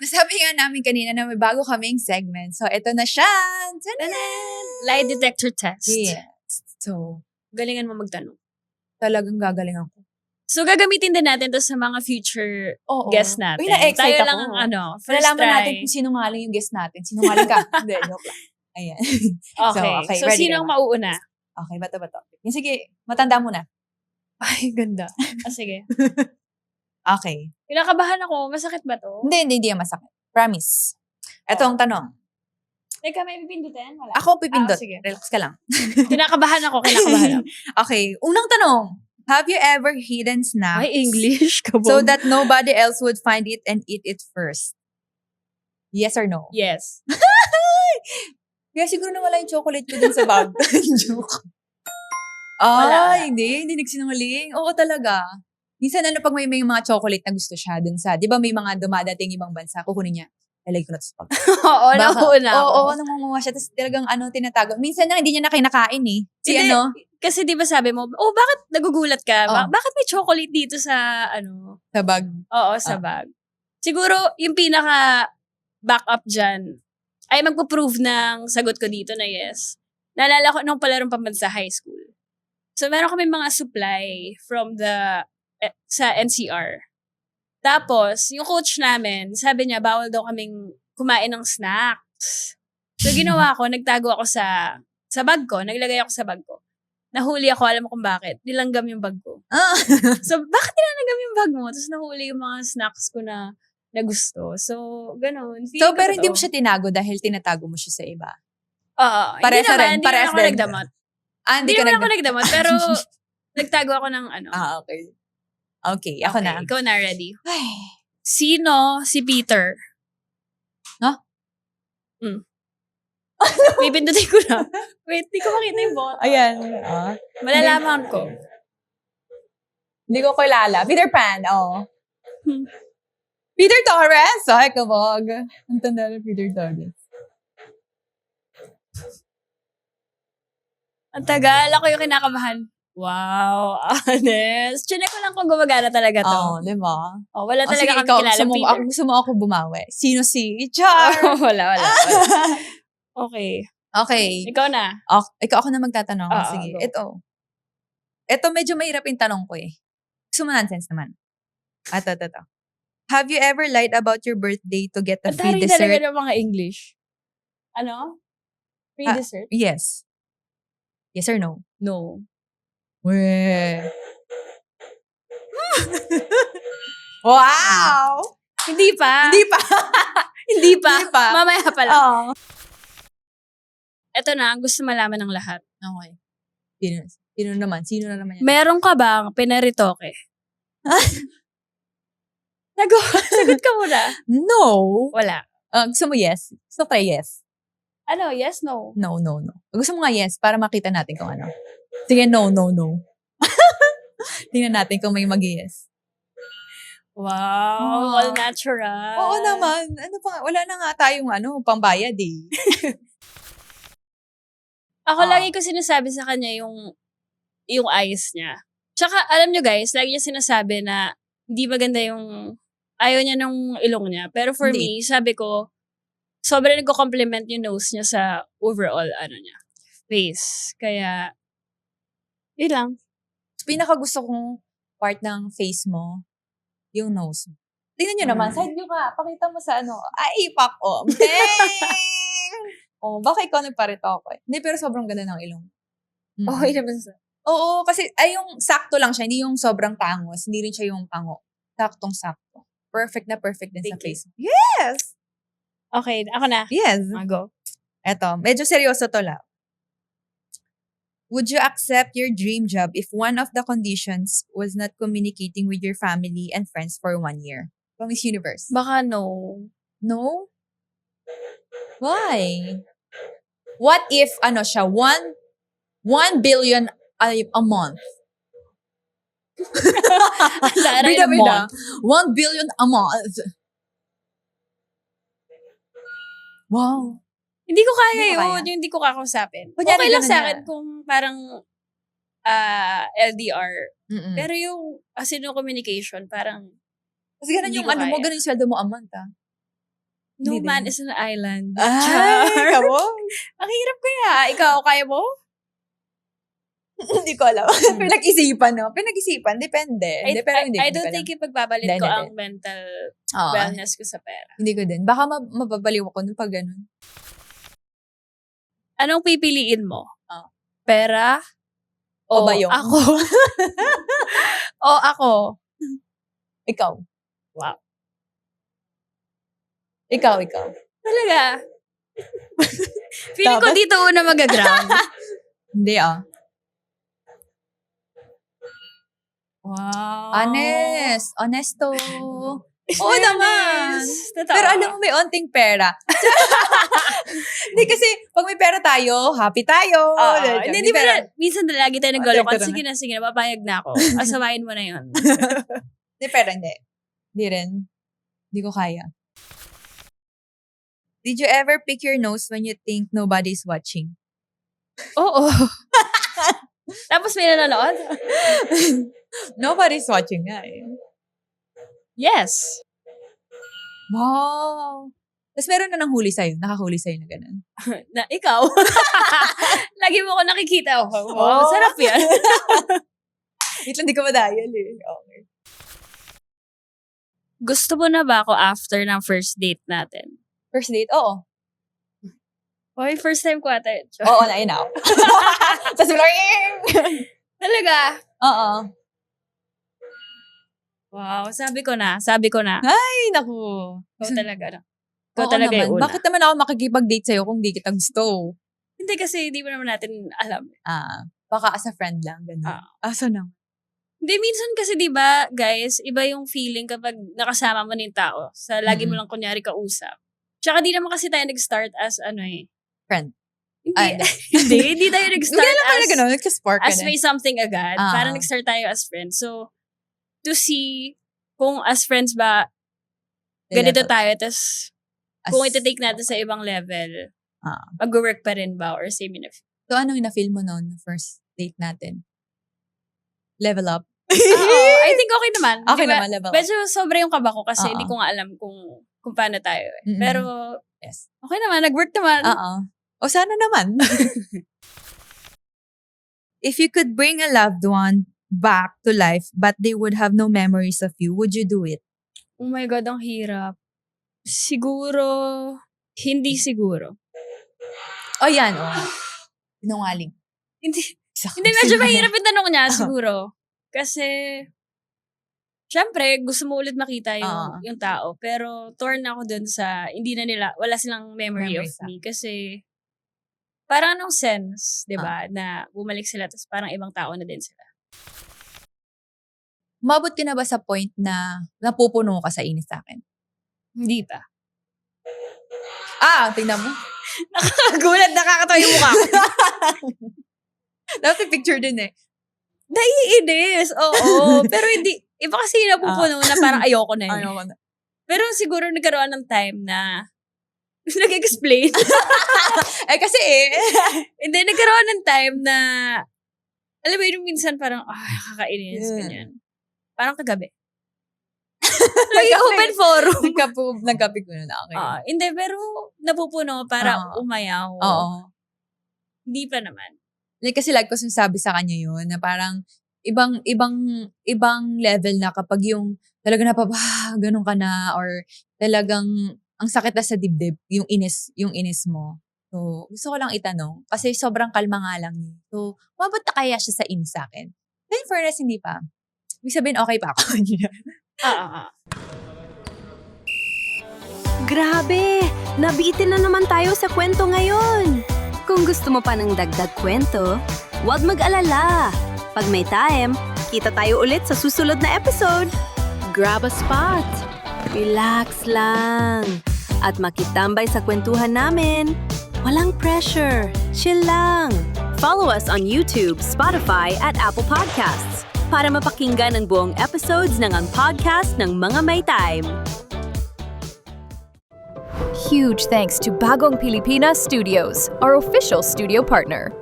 Nasabi nga namin kanina na may bago kaming segment. So, ito na siya. Lie detector test. Yes. So, Galingan mo magtanong. talagang gagalingan ko. So, gagamitin din natin to sa mga future guests natin. Uy, na-excite Tayo ako. lang, first Malalaman try. natin kung sinungaling yung guest natin. Sinungaling ka. Hindi, joke lang. Ayan. Okay. So, ready sino ang ka ba? mauuna? Okay, bato. Yung sige, matanda muna. Ay, ganda. Sige. Okay. Kinakabahan ako. Masakit ba to? Hindi yan masakit. Promise. Ito ang tanong. Teka, may pipindutin? Wala. Ako pipindot. Sige. Relax ka lang. Kinakabahan ako. Okay, unang tanong. Have you ever hidden snacks Ay, English. Kabog. so that nobody else would find it and eat it first? Yes or no? Yes. Kaya siguro nawala yung chocolate ko dun sa bag. Joke. Wala. Hindi nagsinungaling. Oo talaga. Minsan pag may mga chocolate na gusto siya dun sa, di ba may mga dumadating ibang bansa, kukunin niya. Lalagay ko na sa bag. Oo, nakuuna ako. Oo, nangunguha siya. Tapos talagang tinatago. Minsan na hindi niya na kinakain eh. Hindi, kasi di ba sabi mo, bakit nagugulat ka? Oh. Bakit may chocolate dito sa, Sa bag. Oo, sa bag. Siguro, yung pinaka backup dyan, ay magpo-prove ng sagot ko dito na yes. Naalala ko nung palarong pambansa high school. So, meron kami mga supply from sa NCR. Tapos, yung coach namin, sabi niya, bawal daw kaming kumain ng snacks. So, ginawa ko, nagtago ako sa bag ko, naglagay ako sa bag ko. Nahuli ako, alam mo kung bakit. Nilanggam yung bag ko. So, bakit nilanggam yung bag mo? Tapos nahuli yung mga snacks ko na gusto. So, ganun. So, pero hindi mo siya tinago dahil tinatago mo siya sa iba? Oo. Parehas na rin. Hindi naman ako nagdamot. Hindi naman ako nagdamot, pero nagtago ako ng okay. Okay, ako na. Ikaw na, ready. Ay. Sino si Peter? Huh? Pipindutin ko na. Wait, di ko makita yung bot. Ayan. Malalaman ko. Hindi ko kilala. Peter Pan, Peter Torres? Ay, kabog. Ang tanda na Peter Torres. Ang tagal. Ako yung kinakabahan. Wow, honest. Chinek ko lang kung gumagana talaga to. Di ba? Wala talaga kami kilala. Gusto mo ako bumawi. Sino si Char? Wala. Okay. Okay. Ikaw na. Ikaw ako na magtatanong. Sige. Go. Ito medyo mahirap yung tanong ko eh. Gusto mo nonsense naman. Ito. Have you ever lied about your birthday to get a free dessert? Talaga ng mga English. Free dessert? Yes. Yes or no? No. Weh. Wow! Hindi pa. Hindi pa. Mamaya pa lang. Oo. Ito na, ang gusto malaman ng lahat. Okay. Sino na naman yan? Meron ka bang pinaritoke? Sagot ka muna. No. Wala. Gusto mo yes? Gusto ko try yes? Yes, no? No. Gusto mo nga yes para makita natin kung ano. Sige, no. Tingnan natin kung may mag-yes. Wow, all natural. Oo naman. Wala na nga tayong pambayad eh. Ako lagi ko sinasabi sa kanya yung eyes niya. Tsaka, alam nyo guys, lagi niya sinasabi na hindi maganda ayaw niya ng ilong niya. Pero for me, sabi ko, sobrang nagko-compliment yung nose niya sa overall, niya, face. Kaya, yun lang. Pinakagusto kong part ng face mo, yung nose mo. Tingnan nyo naman, side view ka. Pakita mo sa Ay, ipak o. Baka ikaw nagparito ako eh. Hindi, pero sobrang ganda ng ilong. Okay naman sa. Oo, kasi yung sakto lang siya. Hindi yung sobrang tangos. Hindi rin siya yung pango. Saktong-sakto. Perfect na perfect din sa face. Yes! Okay, ako na. Yes. Go. Eto, medyo seryoso to lang. Would you accept your dream job if one of the conditions was not communicating with your family and friends for 1 year? From Miss Universe. Baka no. No? Why? What if, siya, 1 billion a month? Bida. 1 billion a month. Wow. Hindi ko kaya yun. Yung hindi ko kakausapin. Okay lang sa akin kung parang LDR. Mm-mm. Pero yung as in communication, parang kasi ganun yung ganun yung sweldo mo a month No Hindi man din. is an island. Ay, Char. kamo? Ang hirap kaya. Ikaw, kaya mo? Hindi ko alam. Pinag-isipan, no? Pinag-isipan, depende. Hindi, pero hindi. I hindi don't ko think alam. ipagbabalit Hindi, ko hindi, ang mental Oo, wellness ko sa pera. hindi ko din. Baka mababaliw ako nung pag ganun. Anong pipiliin mo? Ah. Pera? O ba yung? Ako? O ako? Ikaw. Wow. Ikaw. Talaga? Feeling ko Dapat- dito una mag-ground. Hindi, Wow. Honest. Honesto. Oo naman. Totoo. Pero alam mo, may onting pera. Hindi kasi, pag may pera tayo, happy tayo. Hindi ba minsan lagi tayo nagloloko. Teka Sige na, papayag na ako. Asawain mo na yun. Hindi, pera hindi. Hindi rin. Hindi ko kaya. Did you ever pick your nose when you think nobody's watching? Oo. Tapos may nanonood? Nobody's watching nga eh. Yes. Wow. Tapos meron na nanghuli sa'yo. Nakahuli sa'yo na ganun. Na ikaw. Lagi mo ko nakikita. Wow, Oh. sarap yan. Wait lang, di ko madayal eh. Okay. Gusto mo na ba ako after ng first date natin? First date? Oo. Hoy, first time ko ata. Oo, na ako. Tapos blurring! Talaga? Oo. Wow, sabi ko na. Ay, naku. Ikaw talaga. Ikaw Oo talaga naman. yung una. Bakit naman ako makikipag-date sa'yo kung di kita gusto? Hindi kasi, hindi mo naman natin alam. Baka as a friend lang, ganun. Asa na? Hindi, minsan kasi di ba guys, iba yung feeling kapag nakasama mo ng tao. Sa lagi mo lang kunyari kausap. Tsaka di naman kasi tayo nag-start as Friend. Hindi. Hindi tayo nag-start Hindi lang pala as, ganun. Nagka-spark ka as na. may something agad. Ah. Parang nag-start tayo as friends. So, to see kung as friends ba, ganito tayo. Tapos, kung iti-take natin sa ibang level, mag-work pa rin ba? Or same in a So, ano yung na-feel mo noon, first date natin? Level up? Oo, I think okay naman. Okay Diba? naman, level up. Medyo sobra yung kaba ko kasi Oo. hindi ko nga alam kung paano tayo. Mm-mm. Pero, Yes. okay naman. Nag-work naman. Oo. O sana naman. If you could bring a loved one back to life but they would have no memories of you, would you do it? Oh my God, ang hirap. Siguro, hindi siguro. O yan, Pinungaling. Hindi, medyo mahirap yung tanong niya, siguro. Kasi, syempre, gusto mo ulit makita yung tao. Pero, torn ako dun sa, wala silang memory of me. Kasi, parang anong sense, di ba, na bumalik sila, tapos parang ibang tao na din sila. Umabot ka na ba sa point na napupuno ka sa inis sa akin? Hindi pa. Tingnan mo. Nakakagulat, nakakatawa yung mukha ko. Dapat picture din eh. Naiinis, oo. Pero hindi, iba kasi yung napupuno na parang ayoko na yun. Ayoko na. Pero siguro nagkaroon ng time na nag-explain. Kasi Hindi, nagkaroon ng time na alam mo yun, minsan parang, kakainis, ganyan. Parang kagabi. Open forum. Nagkapi ko na okay. Hindi, pero napupuno para umayaw. Oo. Hindi pa naman. Kasi like ko sinasabi sa kanya yun, na parang ibang level na kapag yung talaga ganun ka na, or talagang ang sakit na sa dibdib, yung inis mo. So, gusto ko lang itanong, kasi sobrang kalma nga lang niya. So, mabot na kaya siya sa inis sa akin? Then, fairness, hindi pa. Ibig sabihin, okay pa ako. Grabe! Nabitin na naman tayo sa kwento ngayon. Kung gusto mo pa ng dagdag kwento, huwag mag-alala. Pag may time, kita tayo ulit sa susunod na episode. Grab a spot. Relax lang. At makitambay sa kwentuhan namin. Walang pressure. Chill lang. Follow us on YouTube, Spotify, at Apple Podcasts para mapakinggan ang buong episodes ng Ang Podcast ng Mga May Time. Huge thanks to Bagong Pilipinas Studios, our official studio partner.